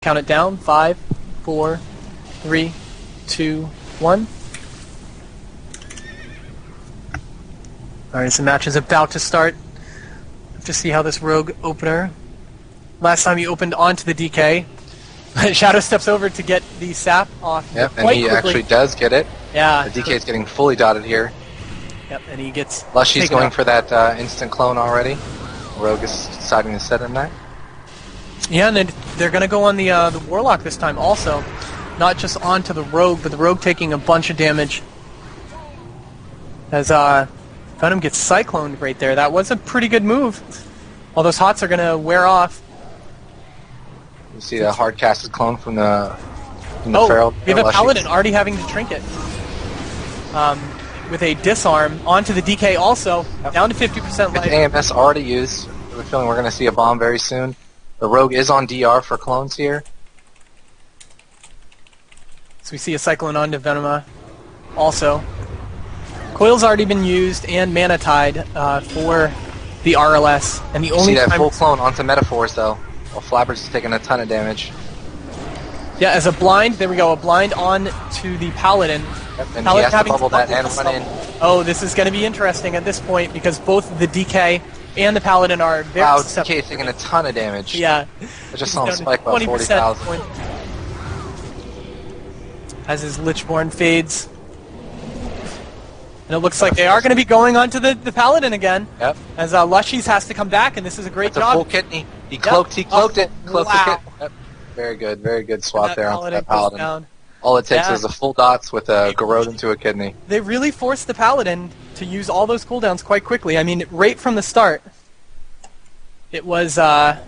Count it down. 5, 4, 3, 2, 1. Alright, so the match is about to start. Have to see how this rogue opener. Last time he opened onto the DK. Shadow steps over to get the sap off. Yep, and he actually does get it. Yeah. The DK is getting fully dotted here. Yep, and he gets. Lushy's going for that instant clone already. Rogue is deciding to set him that. Yeah, and they're going to go on the Warlock this time also. Not just onto the Rogue, but the Rogue taking a bunch of damage. As Venom gets cycloned right there. That was a pretty good move. All those hots are going to wear off. You see the hard casted clone from the Feral. We have a Paladin already having to trinket. With a disarm onto the DK also. Yep. Down to 50% life. With AMS already used. I have a feeling we're going to see a bomb very soon. The Rogue is on DR for clones here. So we see a Cyclone onto Venema also. Coil's already been used and Mana Tide for the RLS. And the only see that full clone onto Metaphors though. While Flabbers is taking a ton of damage. Yeah, as a blind, there we go, a blind on to the Paladin. Yep, and he has to bubble that and run in. Oh, this is going to be interesting at this point because both the DK and the Paladin are very susceptible. DK is taking a ton of damage. Yeah. I just saw him spike about 40,000. As his Lichborn fades. And it looks like they are going to be going on to the Paladin again. Yep. As Lushies has to come back, and this is a great job. A full kidney. He cloaked it. Cloaked wow. the kit. Yep. Very good swap there on that Paladin. Paladin. All it takes is a full dots with a Garrode into a kidney. They really forced the Paladin to use all those cooldowns quite quickly. I mean, right from the start, it was, they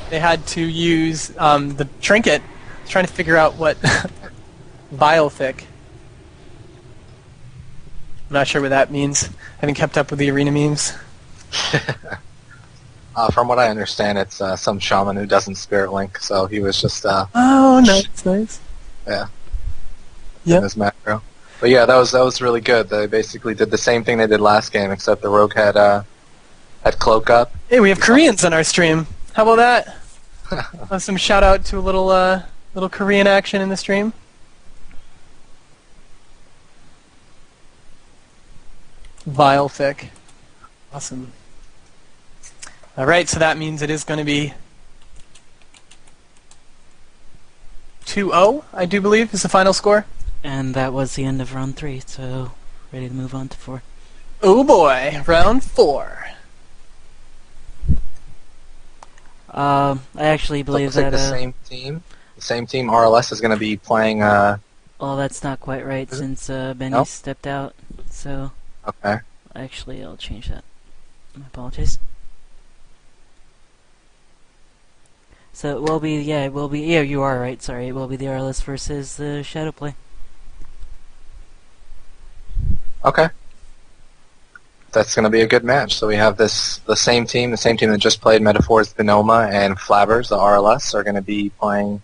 had to use the trinket. Trying to figure out what Vile Thick. I'm not sure what that means. I haven't kept up with the arena memes. From what I understand, it's some shaman who doesn't Spirit Link, so he was just... oh, nice. Yeah. In his macro. But yeah, that was really good. They basically did the same thing they did last game, except the Rogue had Cloak up. Hey, we have Koreans on our stream. How about that? Some shout out to a little Korean action in the stream. Vile Thick. Awesome. Alright, so that means it is going to be 2-0, I do believe, is the final score. And that was the end of round 3, so ready to move on to 4. Oh boy, round 4. I actually believe that... the same team, RLS, is going to be playing... Well, that's not quite right since Benny stepped out, so... Okay. Actually, I'll change that. My apologies. So it will be, yeah, you are right, sorry, it will be the RLS versus the Shadow Play. Okay. That's going to be a good match. So we have the same team that just played Metaphors, Benoma, and Flabbers, the RLS, are going to be playing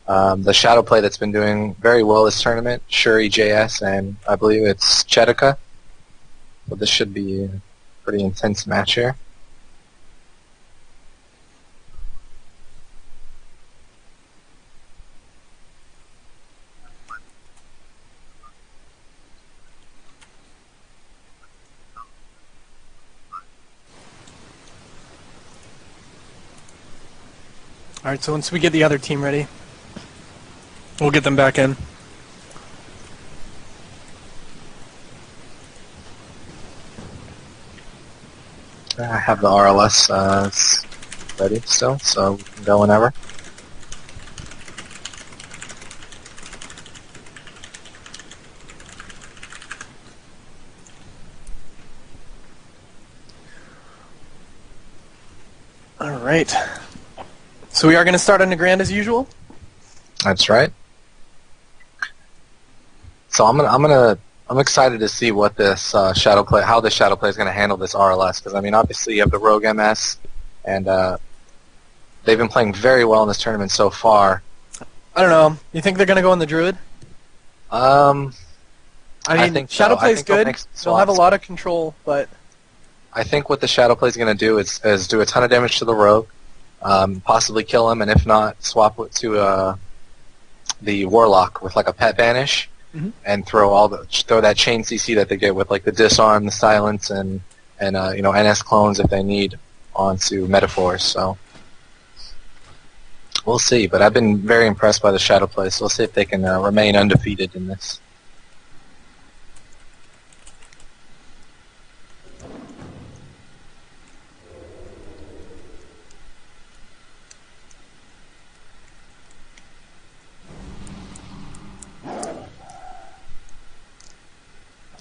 the Shadow Play that's been doing very well this tournament, Shuri JS, and I believe it's Chetica. So this should be a pretty intense match here. Alright, so once we get the other team ready, we'll get them back in. I have the RLS ready still, so we can go whenever. Alright. So we are going to start on the Grand as usual? That's right. So I'm excited to see what this Shadow Play, how the Shadow Play is going to handle this RLS, because I mean, obviously you have the Rogue MS, and they've been playing very well in this tournament so far. I don't know. You think they're going to go on the Druid? I mean, Shadow Play's good. They'll have a lot of control, but I think what the Shadow Play is going to do is do a ton of damage to the Rogue, possibly kill him, and if not, swap it to the Warlock with like a pet banish, and throw that chain CC that they get with like the disarm, the silence, and NS clones if they need onto Metaphors. So we'll see. But I've been very impressed by the Shadow play, so we'll see if they can remain undefeated in this.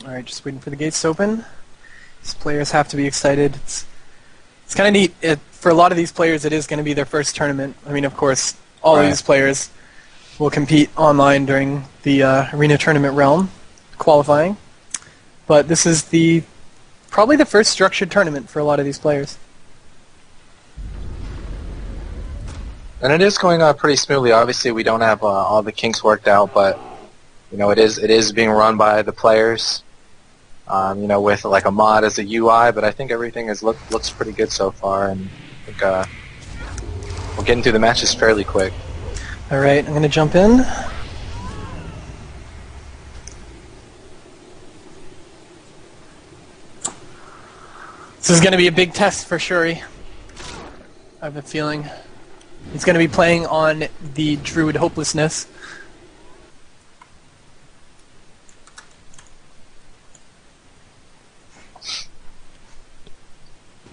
Alright, just waiting for the gates to open. These players have to be excited. It's kind of neat. For a lot of these players, it is going to be their first tournament. I mean, of course, all of these players will compete online during the arena tournament realm, qualifying. But this is probably the first structured tournament for a lot of these players. And it is going pretty smoothly. Obviously, we don't have all the kinks worked out, but it is being run by the players. With like a mod as a UI, but I think everything looks pretty good so far, and I think we'll get into the matches fairly quick. Alright, I'm going to jump in. This is going to be a big test for Shuri. I have a feeling. He's going to be playing on the Druid Hopelessness.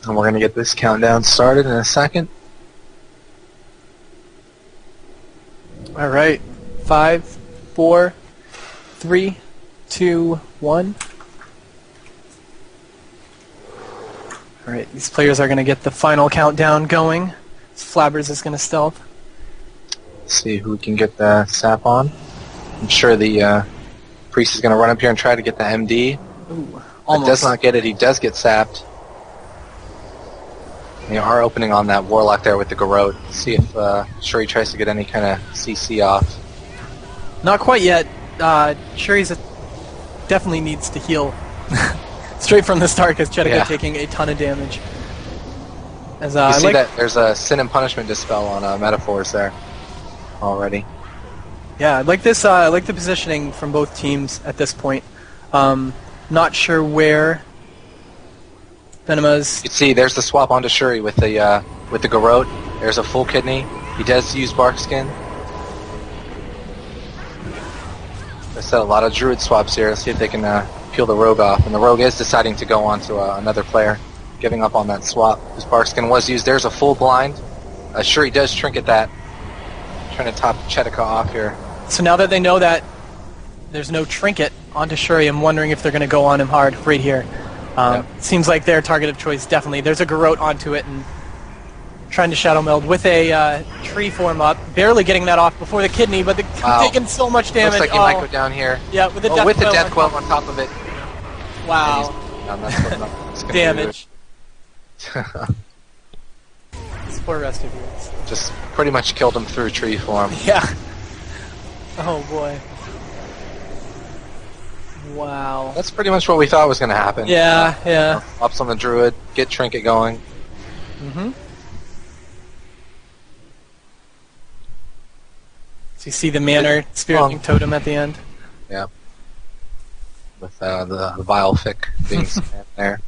And we're going to get this countdown started in a second. Alright. 5, 4, 3, 2, 1. Alright, these players are going to get the final countdown going. Flabbers is going to stealth. See who can get the sap on. I'm sure the priest is going to run up here and try to get the MD. Ooh, almost. Does not get it. He does get sapped. They are opening on that Warlock there with the Garrote. See if Shuri tries to get any kind of CC off. Not quite yet. Shuri's definitely needs to heal straight from the start because Chetika taking a ton of damage. As you see that there's a Sin and Punishment Dispel on Metaphors there already. Yeah, I like this. I like the positioning from both teams at this point. Not sure where Venema's. You can see there's the swap onto Shuri with the Garrote. There's a full kidney. He does use Barkskin. I said a lot of Druid swaps here. Let's see if they can peel the Rogue off. And the Rogue is deciding to go on to another player, giving up on that swap. His Barkskin was used. There's a full blind. Shuri does trinket that. Trying to top Chetika off here. So now that they know that there's no trinket onto Shuri, I'm wondering if they're going to go on him hard right here. Seems like their target of choice, definitely. There's a Garrote onto it and trying to Shadow Meld with a tree form up. Barely getting that off before the kidney, but taking so much damage. Looks like he might go down here. Yeah, with the Death Quell on top of it. Wow. Damage. Poor rest of you. Just pretty much killed him through tree form. Yeah. Oh boy. Wow. That's pretty much what we thought was going to happen. Yeah, yeah. Ups on the Druid, get Trinket going. Mm-hmm. So you see the Manor Spirit Totem at the end? Yeah. With the Vile Fic being spammed there.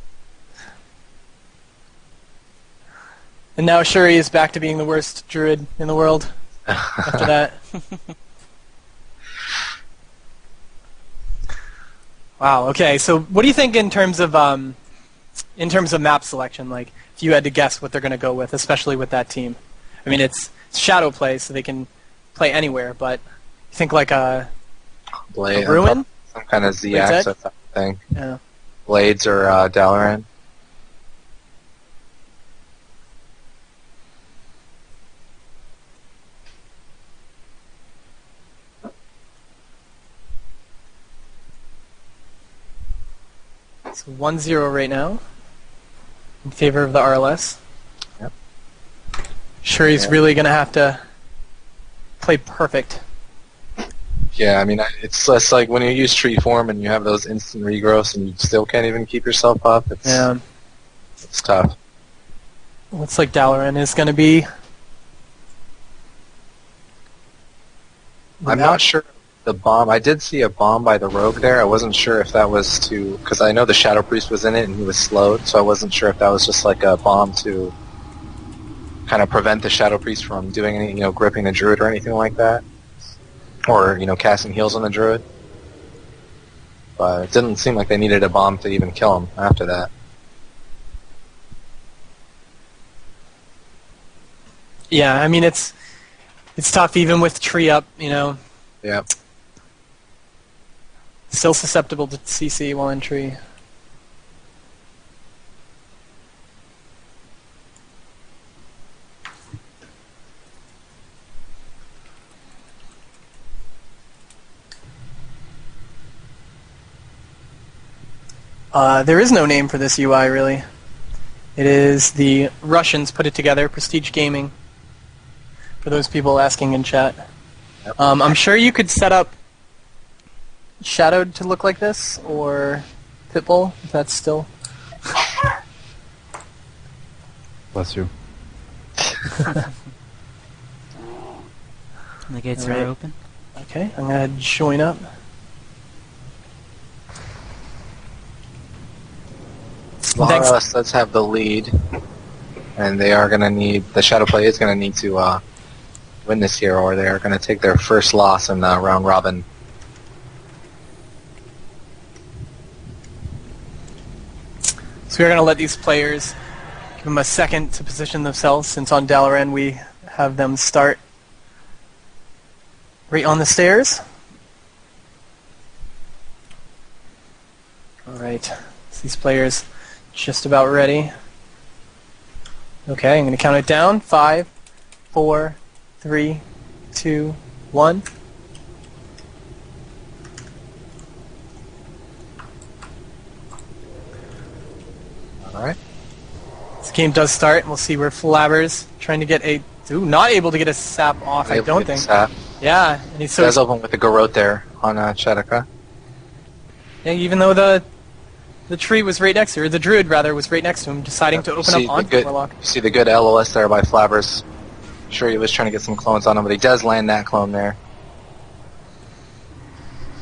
And now Shuri is back to being the worst Druid in the world after that. Wow. Okay. So, what do you think in terms of map selection? Like, if you had to guess what they're going to go with, especially with that team. I mean, it's shadow play, so they can play anywhere. But you think like a Ruin, some kind of Z-axis thing. Yeah. Blades or Dalaran. So 1-0 right now in favor of the RLS. Yep. Shuri's really going to have to play perfect. Yeah, I mean, it's less like when you use tree form and you have those instant regrowths and you still can't even keep yourself up. It's tough. Looks like Dalaran is going to be I'm not sure the bomb. I did see a bomb by the rogue there. I wasn't sure if that was to, because I know the Shadow Priest was in it and he was slowed, so I wasn't sure if that was just like a bomb to kind of prevent the Shadow Priest from doing any, gripping the Druid or anything like that, or casting heals on the Druid. But it didn't seem like they needed a bomb to even kill him after that. Yeah, I mean it's tough even with tree up, Yeah. Still susceptible to CC while in tree. There is no name for this UI, really. It is the Russians put it together, Prestige Gaming, for those people asking in chat. Yep. I'm sure you could set up Shadowed to look like this, or Pitbull, if that's still... Bless you. The gates Alright. are open. Okay, I'm going to join up. Lawless does have the lead, and they are going to need, the Shadow Play is going to need to win this here, or they are going to take their first loss in the round robin. So we're going to let these players give them a second to position themselves, since on Dalaran we have them start right on the stairs. Alright, so these players just about ready. Okay, I'm going to count it down. 5, 4, 3, 2, 1. Alright. This game does start, and we'll see where Flabbers trying to get a... Ooh, not able to get a sap off, I don't think. Yeah, and he's so... Does open with the Garrote there on Chedika. Yeah, even though the tree was right next to her, the druid rather was right next to him, deciding to open up onto the Warlock. You see the good LOS there by Flabbers. Sure, he was trying to get some clones on him, but he does land that clone there.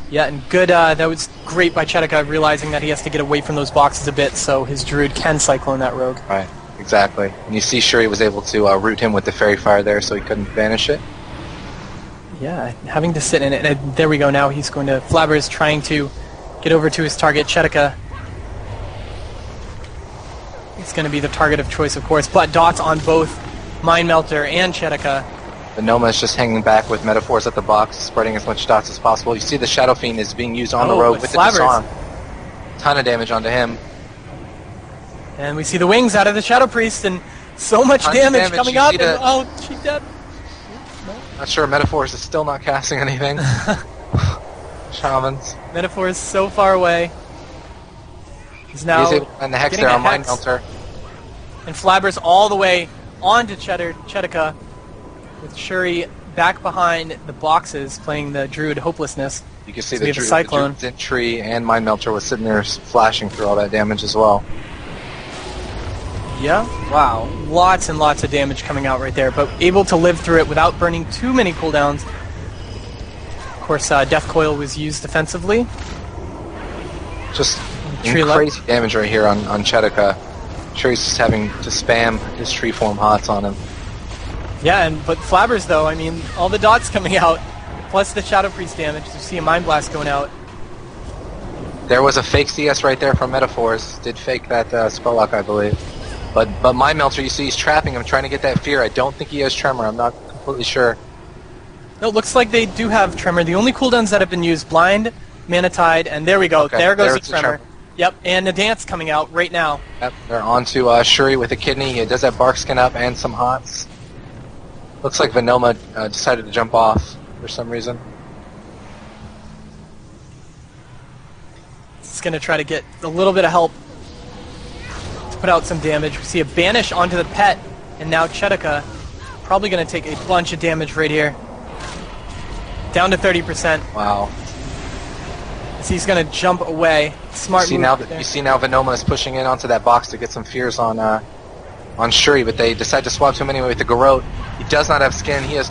Yeah, and good. That was great by Chedika, realizing that he has to get away from those boxes a bit, so his druid can cyclone that rogue. Right, exactly. And you see, sure, he was able to root him with the Fairy Fire there, so he couldn't banish it. Yeah, having to sit in it. And there we go. Now he's going to... Flabbers trying to get over to his target, Chedika. It's going to be the target of choice, of course, but dots on both Mind Melter and Chedika. The Noma is just hanging back with Metaphors at the box, spreading as much dots as possible. You see the Shadow Fiend is being used on the rogue with the disarm. Ton of damage onto him. And we see the wings out of the Shadow Priest, and so much damage coming up. And, oh, she's dead. Not sure, Metaphors is still not casting anything. Shamans. Metaphor is so far away. He's now He's able to find the Hex there on Mind Melter. And Flabbers all the way onto Chedika, with Shuri back behind the boxes playing the Druid Hopelessness. You can see So the we have a Cyclone. Druid's in tree, and Mind Melter was sitting there flashing through all that damage as well. Yeah, wow. Lots and lots of damage coming out right there, but able to live through it without burning too many cooldowns. Of course, Death Coil was used defensively. Just Tree crazy damage right here on Chedika. Sure, he's just having to spam his tree form hots on him. Yeah, but Flabbers though, I mean, all the dots coming out, plus the Shadow Priest damage. You see a Mind Blast going out. There was a fake CS right there from Metaphors. Did fake that spell lock, I believe. But Mind Melter, you see he's trapping him, trying to get that fear. I don't think he has Tremor. I'm not completely sure. No, it looks like they do have Tremor. The only cooldowns that have been used, Blind, Mana Tide, and there we go. Okay, there goes there's the the Tremor. Tremor. Yep, and the Dance coming out right now. Yep, they're on to Shuri with a kidney. He does have Bark Skin up and some hots. Looks like Venoma decided to jump off for some reason. He's going to try to get a little bit of help to put out some damage. We see a Banish onto the pet, and now Chedika probably going to take a bunch of damage right here. Down to 30%. Wow. So he's going to jump away. Smart move there. You see now Venoma is pushing in onto that box to get some fears on Shuri, but they decide to swap to him anyway with the Garrote. He does not have skin. He has